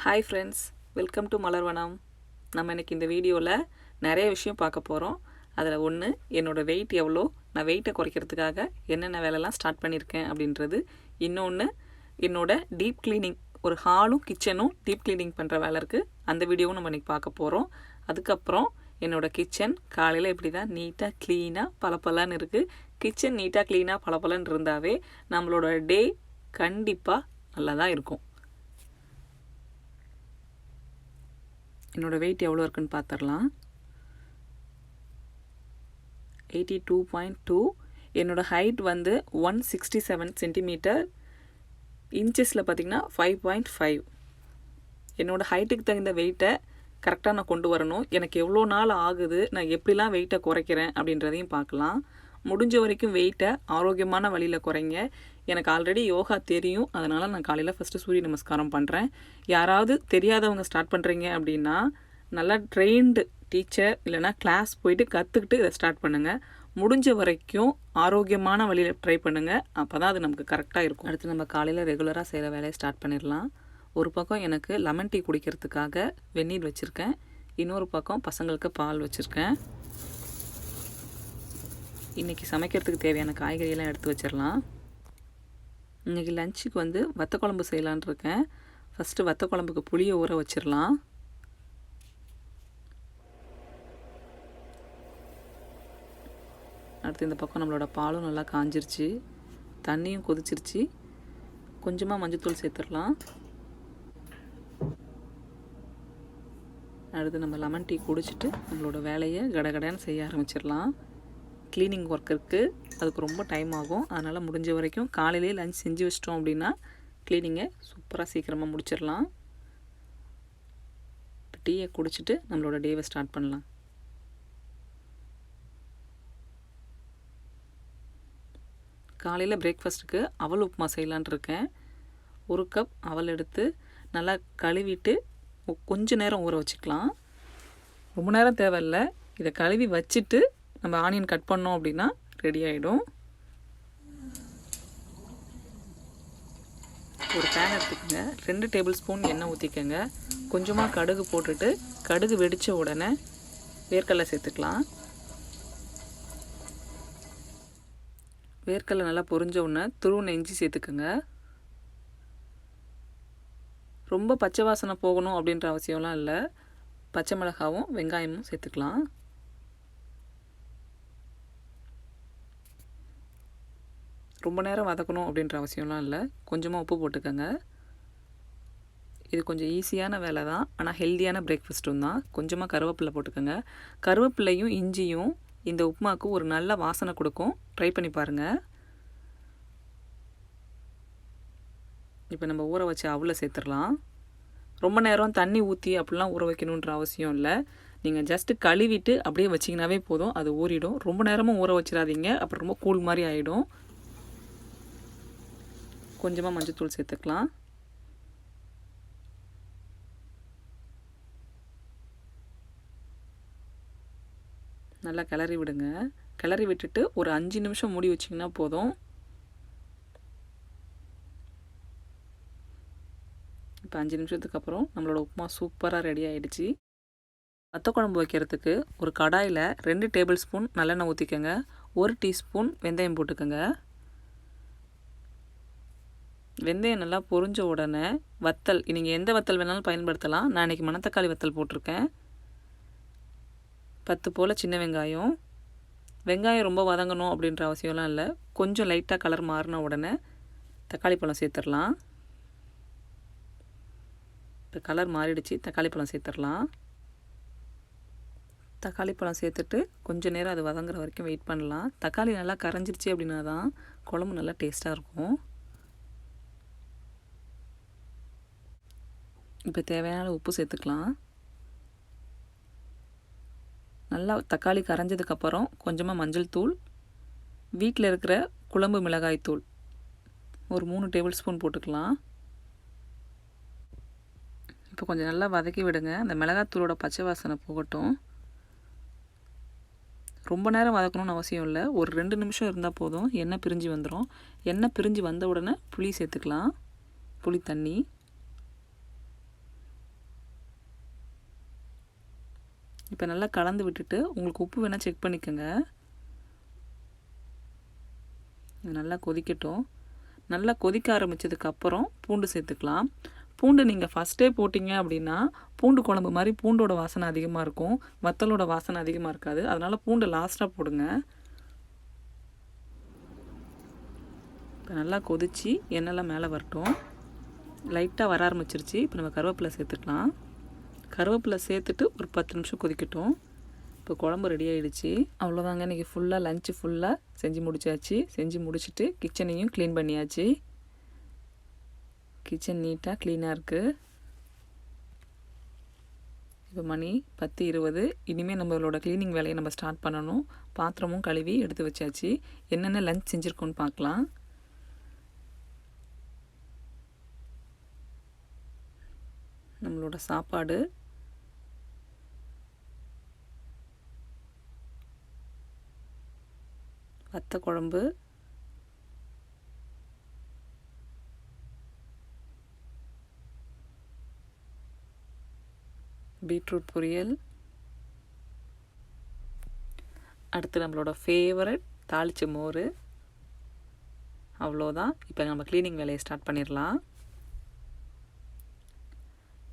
Hi friends, welcome to Malarvanam. நம்ம இன்றைக்கி இந்த வீடியோவில் நிறைய விஷயம் பார்க்க போகிறோம். அதில் ஒன்று, என்னோடய வெயிட் எவ்வளோ, நான் வெயிட்டை குறைக்கிறதுக்காக என்னென்ன வேலைலாம் ஸ்டார்ட் பண்ணியிருக்கேன் அப்படின்றது. இன்னொன்று, என்னோடய டீப் க்ளீனிங், ஒரு ஹாலும் கிச்சனும் டீப் க்ளீனிங் பண்ணுற வேலை இருக்குது. அந்த வீடியோவும் நம்ம இன்றைக்கி பார்க்க போகிறோம். அதுக்கப்புறம் என்னோடய கிச்சன் காலையில் இப்படி தான் நீட்டாக க்ளீனாக பளபளன்னு இருக்குது. கிச்சன் நீட்டாக க்ளீனாக பளபளன்னு இருந்தாவே நம்மளோட டே கண்டிப்பாக நல்லா தான் இருக்கும். என்னோடய வெயிட் எவ்வளோ இருக்குன்னு பார்த்துடலாம். 82.2. என்னோடய ஹைட் வந்து 167 சென்டிமீட்டர். இன்ச்சஸில் பார்த்திங்கன்னா 5.5. என்னோடய ஹைட்டுக்கு தகுந்த வெயிட்டை கரெக்டாக நான் கொண்டு வரணும். எனக்கு எவ்வளோ நாள் ஆகுது, நான் எப்படிலாம் வெயிட்டை குறைக்கிறேன் அப்படின்றதையும் பார்க்கலாம். முடிஞ்ச வரைக்கும் வெயிட்டை ஆரோக்கியமான வழியில் குறைங்க. எனக்கு ஆல்ரெடி யோகா தெரியும், அதனால் நான் காலையில் ஃபஸ்ட்டு சூரிய நமஸ்காரம் பண்ணுறேன். யாராவது தெரியாதவங்க ஸ்டார்ட் பண்ணுறீங்க அப்படின்னா நல்லா ட்ரெயின்டு டீச்சர் இல்லைனா கிளாஸ் போயிட்டு கற்றுக்கிட்டு இதை ஸ்டார்ட் பண்ணுங்கள். முடிஞ்ச வரைக்கும் ஆரோக்கியமான வழியில் ட்ரை பண்ணுங்கள். அப்போ தான் அது நமக்கு கரெக்டாக இருக்கும். அடுத்து நம்ம காலையில் ரெகுலராக செய்கிற வேலையை ஸ்டார்ட் பண்ணிடலாம். ஒரு பக்கம் எனக்கு லெமன் டீ குடிக்கிறதுக்காக வெந்நீர் வச்சுருக்கேன். இன்னொரு பக்கம் பசங்களுக்கு பால் வச்சுருக்கேன். இன்றைக்கி சமைக்கிறதுக்கு தேவையான காய்கறியெல்லாம் எடுத்து வச்சிடலாம். இன்றைக்கி லஞ்சுக்கு வந்து வத்த குழம்பு செய்யலான் இருக்கேன். ஃபஸ்ட்டு வத்த குழம்புக்கு புளியை ஊற வச்சிடலாம். அடுத்து இந்த பக்கம் நம்மளோட பாலும் நல்லா காஞ்சிருச்சு, தண்ணியும் கொதிச்சிருச்சு. கொஞ்சமாக மஞ்சத்தூள் சேர்த்துடலாம். அடுத்து நம்ம லெமன் டீ குடிச்சிட்டு நம்மளோட வேலையை கடகடன்னு செய்ய ஆரம்பிச்சிடலாம். க்ளீனிங் ஒர்க் இருக்குது, அதுக்கு ரொம்ப டைம் ஆகும். அதனால் முடிஞ்ச வரைக்கும் காலையிலே லஞ்ச் செஞ்சு வச்சிட்டோம் அப்படின்னா க்ளீனிங்கை சூப்பராக சீக்கிரமாக முடிச்சிடலாம். இப்போ டீயை குடிச்சிட்டு நம்மளோட டேவை ஸ்டார்ட் பண்ணலாம். காலையில் பிரேக்ஃபாஸ்ட்டுக்கு அவல் உப்புமா செய்யலான் இருக்கேன். 1 கப் அவல் எடுத்து நல்லா கழுவிட்டு கொஞ்சம் நேரம் ஊற வச்சுக்கலாம். ரொம்ப நேரம் தேவையில்லை. இதை கழுவி வச்சுட்டு நம்ம ஆனியன் கட் பண்ணோம் அப்படின்னா ரெடி ஆகிடும். ஒரு பேன் எடுத்துக்கோங்க, 2 டேபிள் ஸ்பூன் எண்ணெய் ஊற்றிக்கோங்க. கொஞ்சமாக கடுகு போட்டுட்டு கடுகு வெடித்த உடனே வேர்க்கடலை சேர்த்துக்கலாம். வேர்க்கடலை நல்லா பொரிஞ்ச உடனே துருவின இஞ்சி சேர்த்துக்கோங்க. ரொம்ப பச்சை வாசனை போகணும் அப்படின்ற அவசியம்லாம் இல்லை. பச்சை மிளகாவும் வெங்காயமும் சேர்த்துக்கலாம். ரொம்ப நேரம் வதக்கணும் அப்படின்ற அவசியம்லாம் இல்லை. கொஞ்சமாக உப்பு போட்டுக்கோங்க. இது கொஞ்சம் ஈஸியான வேலை தான், ஆனால் ஹெல்த்தியான பிரேக்ஃபாஸ்ட்டும் தான். கொஞ்சமாக கருவேப்பிலை போட்டுக்கோங்க. கருவேப்பிலையும் இஞ்சியும் இந்த உப்புமாவுக்கு ஒரு நல்ல வாசனை கொடுக்கும். ட்ரை பண்ணி பாருங்கள். இப்போ நம்ம ஊற வச்ச அவலை சேர்த்துடலாம். ரொம்ப நேரம் தண்ணி ஊற்றி அப்படிலாம் ஊற வைக்கணுன்ற அவசியம் இல்லை. நீங்கள் ஜஸ்ட்டு கழுவிட்டு அப்படியே வச்சிங்கனாவே போதும், அது ஊறிடும். ரொம்ப நேரமும் ஊற வச்சிடாதீங்க, அப்புறம் ரொம்ப கூழ் மாதிரி ஆகிடும். கொஞ்சமாக மஞ்சத்தூள் சேர்த்துக்கலாம். நல்லா கிளறி விடுங்க. கிளறி விட்டுட்டு ஒரு 5 நிமிஷம் மூடி வச்சிங்கன்னா போதும். இப்போ 5 நிமிஷத்துக்கு அப்புறம் நம்மளோட உப்புமா சூப்பராக ரெடி ஆகிடுச்சு. வத்த குழம்பு வைக்கிறதுக்கு ஒரு கடாயில் 2 டேபிள் ஸ்பூன் நல்லெண்ணெய் ஊற்றிக்கோங்க. 1 டீஸ்பூன் வெந்தயம் போட்டுக்கோங்க. வெந்தயம் நல்லா பொரிஞ்ச உடனே வத்தல், நீங்கள் எந்த வத்தல் வேணாலும் பயன்படுத்தலாம். நான் இன்றைக்கி மணத்தக்காளி வத்தல் போட்டிருக்கேன். 10 போல் சின்ன வெங்காயம். வெங்காயம் ரொம்ப வதங்கணும் அப்படின்ற அவசியம்லாம் இல்லை. கொஞ்சம் லைட்டாக கலர் மாறின உடனே தக்காளி பழம் சேர்த்துடலாம். இப்போ கலர் மாறிடுச்சு, தக்காளி பழம் சேர்த்துடலாம். தக்காளி பழம் சேர்த்துட்டு கொஞ்சம் நேரம் அது வதங்குற வரைக்கும் வெயிட் பண்ணலாம். தக்காளி நல்லா கரைஞ்சிருச்சு அப்படின்னா தான் குழம்பு நல்லா டேஸ்ட்டாக இருக்கும். இப்போ தேவையான உப்பு சேர்த்துக்கலாம். நல்லா தக்காளி கரைஞ்சதுக்கப்புறம் கொஞ்சமாக மஞ்சள் தூள், வீட்டில் இருக்கிற குழம்பு மிளகாய் தூள் ஒரு 3 டேபிள் ஸ்பூன் போட்டுக்கலாம். இப்போ கொஞ்சம் நல்லா வதக்கி விடுங்க. அந்த மிளகாத்தூளோட பச்சை வாசனை போகட்டும். ரொம்ப நேரம் வதக்கணும்னு அவசியம் இல்லை. ஒரு 2 நிமிஷம் இருந்தால் போதும். எண்ணெய் பிரிஞ்சு வந்துடும். எண்ணெய் பிரிஞ்சு வந்த உடனே புளி சேர்த்துக்கலாம். புளி தண்ணி இப்போ நல்லா கலந்து விட்டுட்டு உங்களுக்கு உப்பு வேணால் செக் பண்ணிக்கோங்க. நல்லா கொதிக்கட்டும். நல்லா கொதிக்க ஆரம்பித்ததுக்கப்புறம் பூண்டு சேர்த்துக்கலாம். பூண்டு நீங்கள் ஃபஸ்ட்டே போட்டிங்க அப்படின்னா பூண்டு குழம்பு மாதிரி பூண்டோட வாசனை அதிகமாக இருக்கும், வத்தலோட வாசனை அதிகமாக இருக்காது. அதனால் பூண்டு லாஸ்ட்டாக போடுங்க. இப்போ நல்லா கொதித்து எண்ணெய்லாம் மேலே வரட்டும். லைட்டாக வர ஆரம்பிச்சிருச்சு. இப்போ நம்ம கருவேப்பிலை சேர்த்துக்கலாம். கருவேப்பிலை சேர்த்துட்டு ஒரு 10 நிமிஷம் கொதிக்கட்டும். இப்போ குழம்பு ரெடி ஆகிடுச்சு. அவ்வளோதாங்க, இன்றைக்கி ஃபுல்லாக லஞ்சு ஃபுல்லாக செஞ்சு முடிச்சாச்சு. செஞ்சு முடிச்சுட்டு கிச்சனையும் க்ளீன் பண்ணியாச்சு. கிச்சன் நீட்டாக க்ளீனாக இருக்குது. இப்போ மணி 10:20. இனிமேல் நம்மளோட க்ளீனிங் வேலையை நம்ம ஸ்டார்ட் பண்ணணும். பாத்திரமும் கழுவி எடுத்து வச்சாச்சு. என்னென்ன லஞ்ச் செஞ்சுருக்கோன்னு பார்க்கலாம். நம்மளோட சாப்பாடு வத்த குழம்பு, பீட்ரூட் பொரியல், அடுத்து நம்மளோட ஃபேவரட் தாளிச்ச மோர். அவ்வளோதான். இப்போ நம்ம க்ளீனிங் வேலையை ஸ்டார்ட் பண்ணிடலாம்.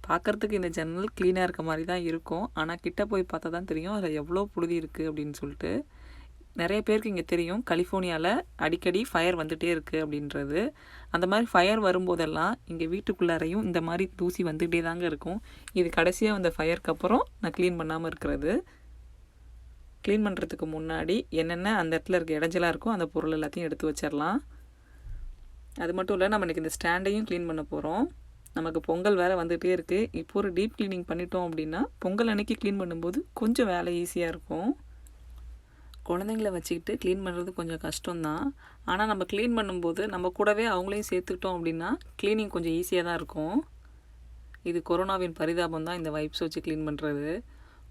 பார்க்குறதுக்கு இந்த ஜன்னல் க்ளீனாக இருக்க மாதிரி தான் இருக்கும். ஆனால் கிட்ட போய் பார்த்தா தான் தெரியும் அதில் எவ்வளோ புழுதி இருக்குது அப்படின்னு சொல்லிட்டு. நிறைய பேருக்கு இங்கே தெரியும் கலிஃபோர்னியாவில் அடிக்கடி ஃபயர் வந்துகிட்டே இருக்குது அப்படின்றது. அந்த மாதிரி ஃபயர் வரும்போதெல்லாம் இங்கே வீட்டுக்குள்ளாரையும் இந்த மாதிரி தூசி வந்துகிட்டே தாங்க இருக்கும். இது கடைசியாக வந்த ஃபயருக்கு அப்புறம் நான் க்ளீன் பண்ணாமல் இருக்கிறது. க்ளீன் பண்ணுறதுக்கு முன்னாடி என்னென்ன அந்த இடத்துல இருக்க இடைஞ்சலாக இருக்கோ அந்த பொருள் எல்லாத்தையும் எடுத்து வச்சிடலாம். அது மட்டும் இல்லை, நம்ம இன்றைக்கி இந்த ஸ்டாண்டையும் க்ளீன் பண்ண போகிறோம். நமக்கு பொங்கல் வேறு வந்துகிட்டே இருக்குது. இப்போ ஒரு டீப் க்ளீனிங் பண்ணிட்டோம் அப்படின்னா பொங்கல் அன்றைக்கி க்ளீன் பண்ணும்போது கொஞ்சம் வேலை ஈஸியாக இருக்கும். குழந்தைங்கள வச்சுக்கிட்டு க்ளீன் பண்ணுறது கொஞ்சம் கஷ்டம்தான். ஆனால் நம்ம க்ளீன் பண்ணும்போது நம்ம கூடவே அவங்களையும் சேர்த்துக்கிட்டோம் அப்படின்னா க்ளீனிங் கொஞ்சம் ஈஸியாக தான் இருக்கும். இது கொரோனாவின் பரிதாபம் தான், இந்த வைப்ஸ் வச்சு க்ளீன் பண்ணுறது.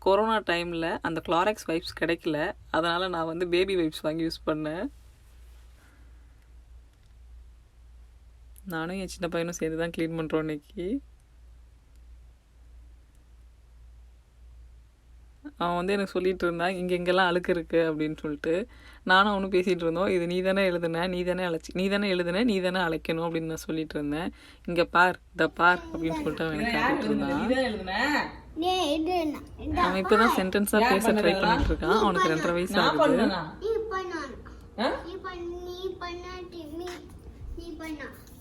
கொரோனா டைமில் அந்த க்ளாரெக்ஸ் வைப்ஸ் கிடைக்கல, அதனால் நான் பேபி வைப்ஸ் வாங்கி யூஸ் பண்ணேன். நானும் என் சின்ன பையனும் சேர்ந்து தான் க்ளீன் பண்ணுறோம் இன்றைக்கி. அவன் எனக்கு சொல்லிகிட்டு இருந்தான் இங்கெங்கெல்லாம் அழுக்கு இருக்குது அப்படின்னு சொல்லிட்டு. நானும் அவனும் பேசிகிட்டு இருந்தோம். இது நீ தானே எழுதுன, நீ தானே எழுதுன, நீ தானே அழைக்கணும் அப்படின்னு நான் சொல்லிட்டு இருந்தேன். இங்கே பார், த பார் அப்படின்னு சொல்லிட்டு அவன் எனக்கு காட்டிட்டு இருந்தான். அவன் இப்போ தான் சென்டென்ஸாக பேச ட்ரை பண்ணிட்டு இருக்கான். அவனுக்கு 2.5 வயசு ஆகுது.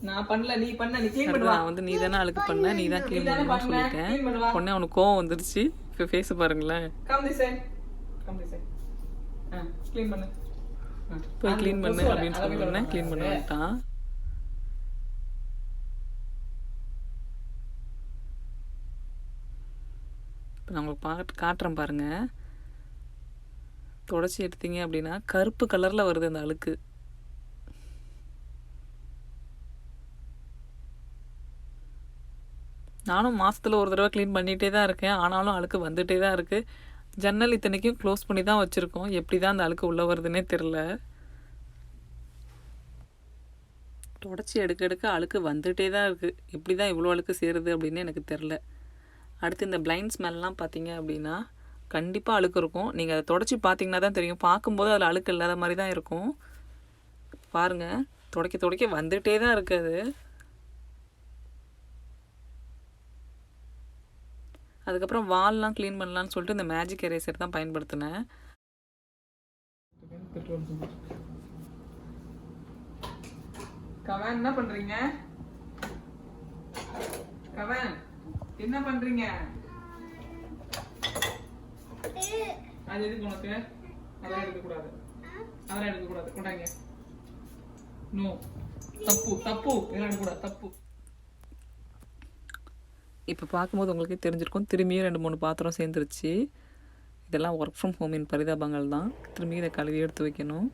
நான் பண்ணல, நீ பண்ண, நீ க்ளீன் பண்ணுவா. நீ தானே அழுக்கு பண்ண, நீ தான் க்ளீன் பண்ணணும்னு சொல்லிட்டேன். உடனே அவனுக்கு கோவம் வந்துருச்சு. இப்போ ஃபேஸ் பாருங்களேன். போய் க்ளீன் பண்ணு அப்படின்னு சொன்னேன். க்ளீன் பண்ண வந்துட்டான். இப்போ நான் உங்களுக்கு காட்டுறேன் பாருங்க. தொடச்சி எடுத்தீங்க அப்படின்னா கருப்பு கலரில் வருது அந்த அழுக்கு. நானும் மாதத்தில் ஒரு தடவை க்ளீன் பண்ணிகிட்டே தான் இருக்கேன். ஆனாலும் அழுக்கு வந்துகிட்டே தான் இருக்குது. ஜன்னல் இத்தனைக்கும் க்ளோஸ் பண்ணி தான் வச்சுருக்கோம். எப்படி தான் அந்த அழுக்கு உள்ளே வருதுன்னே தெரில. தொடச்சி எடுக்க அழுக்கு வந்துகிட்டே தான் இருக்குது. எப்படி தான் இவ்வளோ அழுக்கு சேருது அப்படின்னு எனக்கு தெரில. அடுத்து இந்த பிளைண்ட் ஸ்மெல்லாம் பார்த்தீங்க அப்படின்னா கண்டிப்பாக அழுக்கு இருக்கும். நீங்கள் அதை தொடச்சி பார்த்தீங்கன்னா தான் தெரியும். பார்க்கும்போது அதில் அழுக்கு இல்லாத மாதிரி தான் இருக்கும். பாருங்கள், துடைக்க வந்துகிட்டே தான் இருக்குது. அதுக்கப்புறம் வால்லாம் க்ளீன் பண்ணலான்னு சொல்லிட்டு இந்த மேஜிக் எரேசர் தான் பயன்படுத்தினேன். கவன் என்ன பண்றீங்க? கவன் என்ன பண்றீங்க? அது எதுக்கு உனக்கு? அதெல்லாம் எடுக்கக்கூடாது, அதெல்லாம் எடுக்கக்கூடாது. கொண்டாங்க. நோ, தப்பு, இதெல்லாம் எடுக்கக்கூடாது, தப்பு. இப்போ பார்க்கும்போது உங்களுக்கே தெரிஞ்சிருக்கும். திரும்பியும் 2-3 பாத்திரம் சேர்ந்துருச்சு. இதெல்லாம் ஒர்க் ஃப்ரம் ஹோமின் பரிதாபங்கள் தான். திரும்பியும் இதை கழுவி எடுத்து வைக்கணும்.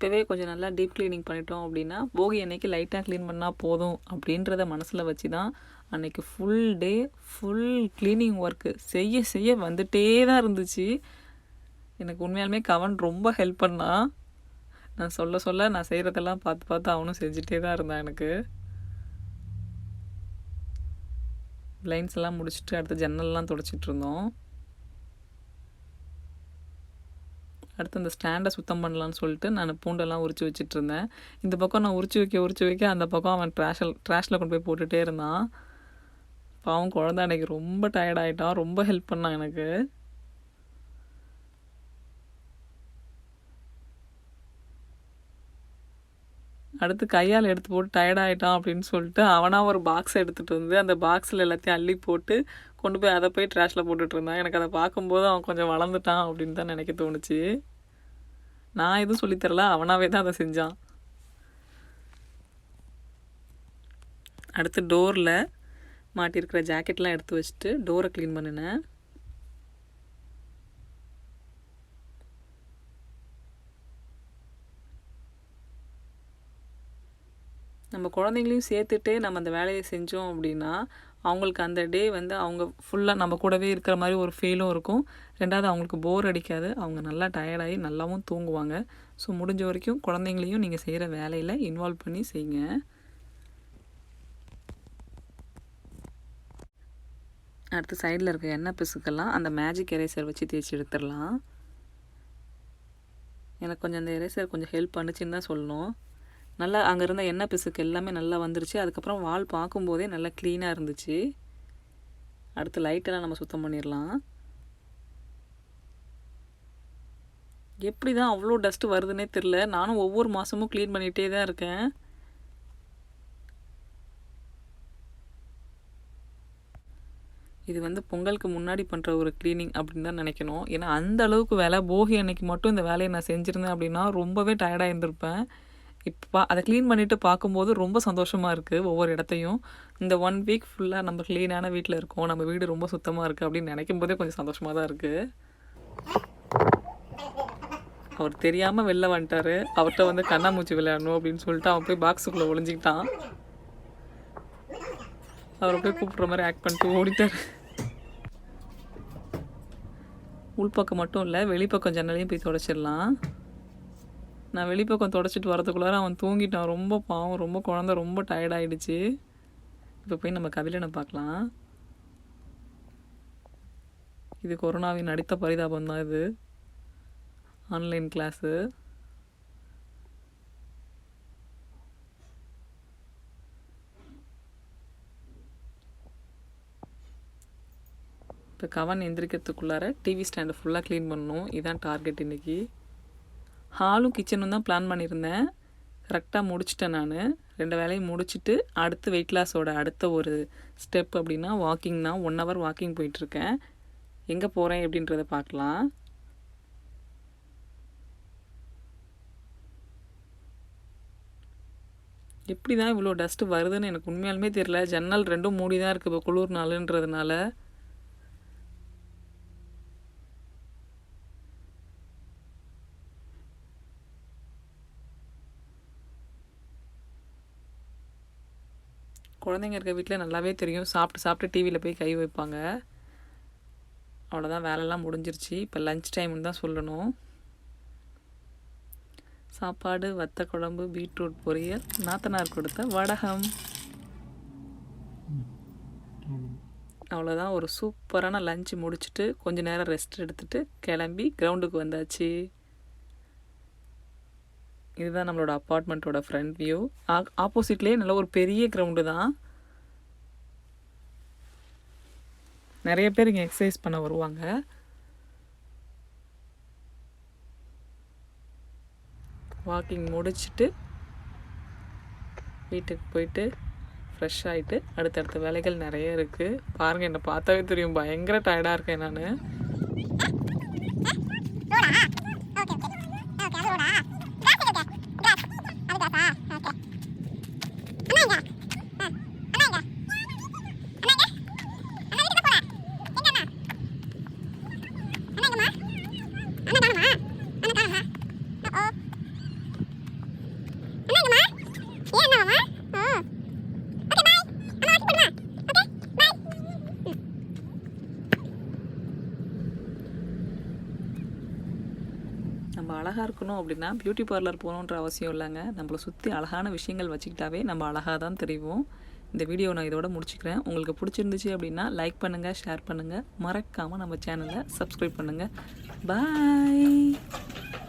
இப்போவே கொஞ்சம் நல்லா டீப் க்ளீனிங் பண்ணிட்டோம் அப்படின்னா போகி அன்னைக்கு லைட்டாக க்ளீன் பண்ணால் போதும் அப்படின்றத மனசில் வச்சு தான் அன்றைக்கி full day full cleaning work செய்ய வந்துகிட்டே தான் இருந்துச்சு. எனக்கு உண்மையாலுமே கவன் ரொம்ப ஹெல்ப் பண்ணான். நான் சொல்ல நான் செய்கிறதெல்லாம் பார்த்து அவனும் செஞ்சுட்டே தான் இருந்தான். எனக்கு ப்ளைண்ட்ஸ் எல்லாம் முடிச்சுட்டு அடுத்து ஜன்னல்லாம் துடைச்சிட்டு இருந்தோம். அடுத்து அந்த ஸ்டாண்டை சுத்தம் பண்ணலான்னு சொல்லிட்டு நான் பூண்டெல்லாம் உரிச்சு வச்சுட்டு இருந்தேன். இந்த பக்கம் நான் உரிச்சு வைக்க அந்த பக்கம் அவன் ட்ராஷில் கொண்டு போய் போட்டுகிட்டே இருந்தான். பாவம் குழந்தை அன்றைக்கி ரொம்ப டயர்டாயிட்டான். ரொம்ப ஹெல்ப் பண்ணான் எனக்கு. அடுத்து கையால் எடுத்து போட்டு டயர்டாயிட்டான் அப்படின்னு சொல்லிட்டு அவனாக ஒரு பாக்ஸ் எடுத்துகிட்டு வந்து அந்த பாக்ஸில் எல்லாத்தையும் அள்ளி போட்டு கொண்டு போய் அதை போய் ட்ராஷில் போட்டுட்டு இருந்தான். எனக்கு அதை பார்க்கும்போது அவன் கொஞ்சம் வளர்ந்துட்டான் அப்படின்னு தான் நினைக்க தோணுச்சு. நான் எதுவும் சொல்லித்தரல, அவனாவே தான் அதை செஞ்சான். அடுத்து டோரில் மாட்டியிருக்கிற ஜாக்கெட்லாம் எடுத்து வச்சுட்டு டோரை க்ளீன் பண்ணினேன். நம்ம குழந்தைங்களையும் சேர்த்துட்டே நம்ம அந்த வேலையை செஞ்சோம் அப்படின்னா அவங்களுக்கு அந்த டே வந்து அவங்க ஃபுல்லாக நம்ம கூடவே இருக்கிற மாதிரி ஒரு ஃபீலும் இருக்கும். ரெண்டாவது அவங்களுக்கு போர் அடிக்காது. அவங்க நல்லா டயர்டாகி நல்லாவும் தூங்குவாங்க. ஸோ முடிஞ்ச வரைக்கும் குழந்தைங்களையும் நீங்கள் செய்கிற வேலையில் இன்வால்வ் பண்ணி செய்யுங்க. அடுத்து சைடில் இருக்க எண்ணெய் பிசுக்கெல்லாம் அந்த மேஜிக் எரேசர் வச்சு தேய்ச்சி எடுத்துடலாம். எனக்கு கொஞ்சம் அந்த எரேசர் கொஞ்சம் ஹெல்ப் பண்ணுச்சுன்னு தான் சொல்லணும். நல்லா அங்கே இருந்த எண்ணெய் பிசுக்கு எல்லாமே நல்லா வந்துருச்சு. அதுக்கப்புறம் வால் பார்க்கும்போதே நல்லா க்ளீனாக இருந்துச்சு. அடுத்து லைட்டெல்லாம் நம்ம சுத்தம் பண்ணிடலாம். எப்படி தான் அவ்வளோ டஸ்ட்டு வருதுன்னே தெரில. நானும் ஒவ்வொரு மாதமும் க்ளீன் பண்ணிகிட்டே தான் இருக்கேன். இது வந்து பொங்கலுக்கு முன்னாடி பண்ணுற ஒரு க்ளீனிங் அப்படின்னு தான் நினைக்கணும். ஏன்னா அந்த அளவுக்கு வேலை. போகி அன்னைக்கு மட்டும் இந்த வேலையை நான் செஞ்சுருந்தேன் அப்படின்னா ரொம்பவே டயர்டாக இருந்திருப்பேன். இப்போ அதை க்ளீன் பண்ணிவிட்டு பார்க்கும்போது ரொம்ப சந்தோஷமாக இருக்குது. ஒவ்வொரு இடத்தையும் இந்த 1 வீக் ஃபுல்லாக நம்ம க்ளீனான வீட்டில் இருக்கோம், நம்ம வீடு ரொம்ப சுத்தமாக இருக்குது அப்படின்னு நினைக்கும் போதே கொஞ்சம் சந்தோஷமாக தான் இருக்குது. அவர் தெரியாமல் வெளில வந்துட்டார். அவர்கிட்ட வந்து கண்ணாமூச்சி விளையாடணும் அப்படின்னு சொல்லிட்டு அவன் போய் பாக்ஸுக்குள்ளே ஒளிஞ்சிக்கிட்டான். அவரை போய் கூப்பிட்ற மாதிரி ஆக்ட் பண்ணிட்டு ஓடிட்டார். உள்பக்கம் மட்டும் இல்லை, வெளிப்பக்கம் ஜன்னலையும் போய் துடைச்சிடலாம். நான் வெளிப்பக்கம் துடைச்சிட்டு வரதுக்குள்ளார அவன் தூங்கிட்டான். ரொம்ப பாவம், ரொம்ப குழந்தை ரொம்ப டயர்டாயிடுச்சு. இப்போ போய் நம்ம கவிழனை பார்க்கலாம். இது கொரோனாவின் அடித்த பரிதாபம் தான். இது ஆன்லைன் கிளாஸு. இப்போ கவன் எந்திரிக்கிறதுக்குள்ளார டிவி ஸ்டாண்டை ஃபுல்லாக க்ளீன் பண்ணணும். இதுதான் டார்கெட் இன்றைக்கி. ஹாலும் கிச்சனும் தான் பிளான் பண்ணியிருந்தேன். கரெக்டாக முடிச்சிட்டேன். நான் 2 வேலையும் முடிச்சுட்டு அடுத்து வெயிட் லாஸோட அடுத்த ஒரு ஸ்டெப் அப்படின்னா வாக்கிங் தான். 1 hour வாக்கிங் போயிட்டுருக்கேன். எங்கே போகிறேன் அப்படின்றத பார்க்கலாம். எப்படி தான் இவ்வளோ டஸ்ட்டு வருதுன்னு எனக்கு உண்மையாலுமே தெரியல. ஜன்னல் 2ம் மூடி தான் இருக்குது இப்போ குளிர் நாளுன்றதுனால. குழந்தைங்க இருக்க வீட்டில் நல்லாவே தெரியும். சாப்பிட்டு டிவியில் போய் கை வைப்பாங்க. அவ்வளோதான், வேலைலாம் முடிஞ்சிருச்சு. இப்போ லஞ்ச் டைம்னு தான் சொல்லணும். சாப்பாடு, வத்த குழம்பு, பீட்ரூட் பொரியல், நாத்தனார் கொடுத்த வடகம். அவ்வளோதான், ஒரு சூப்பரான லஞ்சு முடிச்சுட்டு கொஞ்ச நேரம் ரெஸ்ட் எடுத்துகிட்டு கிளம்பி கிரவுண்டுக்கு வந்தாச்சு. இதுதான் நம்மளோட அப்பார்ட்மெண்ட்டோட ஃப்ரண்ட் வியூ. ஆப்போசிட்லேயே நல்ல ஒரு பெரிய கிரவுண்டு தான். நிறைய பேர் இங்கே எக்ஸசைஸ் பண்ண வருவாங்க. வாக்கிங் முடிச்சுட்டு வீட்டுக்கு போயிட்டு ஃப்ரெஷ் ஆகிட்டு அடுத்தடுத்த வேலைகள் நிறைய இருக்குது. பாருங்கள், என்னை பார்த்தாவே தெரியும் பயங்கர டயர்டாக இருக்கேன் நான். அழகாக இருக்கணும் அப்படின்னா பியூட்டி பார்லர் போகணுன்ற அவசியம் இல்லைங்க. நம்மளை சுற்றி அழகான விஷயங்கள் வச்சுக்கிட்டாவே நம்ம அழகாக தான் தெரிவோம். இந்த வீடியோ நான் இதோட முடிச்சுக்கிறேன். உங்களுக்கு பிடிச்சிருந்துச்சு அப்படின்னா லைக் பண்ணுங்கள், ஷேர் பண்ணுங்கள், மறக்காமல் நம்ம சேனலை சப்ஸ்கிரைப் பண்ணுங்கள். பாய்.